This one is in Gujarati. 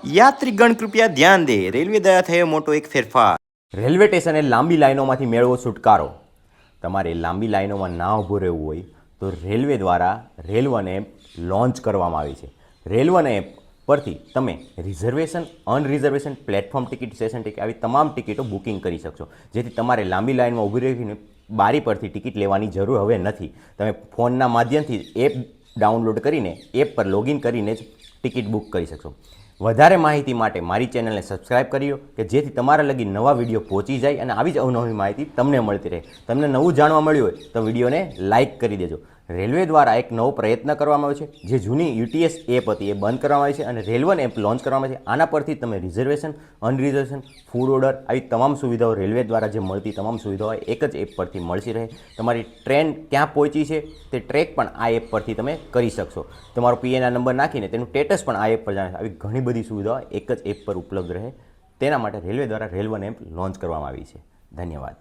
યાત્રીગણ કૃપયા ધ્યાન દે, રેલવે દ્વારા થયો મોટો એક ફેરફાર. રેલવે સ્ટેશને લાંબી લાઈનોમાંથી મેળવો છુટકારો. તમારે લાંબી લાઈનોમાં ના ઊભું રહેવું હોય તો રેલવે દ્વારા રેલ1 એપ લોન્ચ કરવામાં આવી છે. રેલ1 એપ પરથી તમે reservation, unreservation, platform ticket, station ticket આવી તમામ ટિકિટો બુકિંગ કરી શકશો, જેથી તમારે લાંબી લાઈનમાં ઊભી રહીને બારી પરથી ટિકિટ લેવાની જરૂર હવે નથી. તમે ફોનના માધ્યમથી એપ ડાઉનલોડ કરીને એપ પર લોગિન કરીને જ ટિકિટ બુક કરી શકશો. વધારે માહિતી માટે મારી ચેનલને સબસ્ક્રાઇબ કરી લો કે જેથી તમારા લગી નવા વિડીયો પહોંચી જાય અને આવી જ અવનવી માહિતી તમને મળતી રહે. તમને નવું જાણવા મળ્યું હોય તો વિડીયોને લાઇક કરી દેજો. રેલવે દ્વારા એક નવો પ્રયત્ન કરવામાં આવ્યો છે. જે જૂની યુટીએસ એપ હતી એ બંધ કરવામાં આવી છે અને રેલ1 એપ લોન્ચ કરવામાં આવી છે. આના પરથી તમે રિઝર્વેશન, અનરિઝર્વેશન, ફૂડ ઓર્ડર આવી તમામ સુવિધાઓ રેલવે દ્વારા જે મળતી તમામ સુવિધાઓ એક જ એપ પરથી મળતી રહે. તમારી ટ્રેન ક્યાં પહોંચી છે તે ટ્રેક પણ આ એપ પરથી તમે કરી શકશો. તમારો પીએનઆર નંબર નાખીને તેનું સ્ટેટસ પણ આ એપ પર જાણે. આવી ઘણી બધી સુવિધાઓ એક જ એપ પર ઉપલબ્ધ રહે. તેના માટે રેલવે દ્વારા રેલ1 એપ લોન્ચ કરવામાં આવી છે. ધન્યવાદ.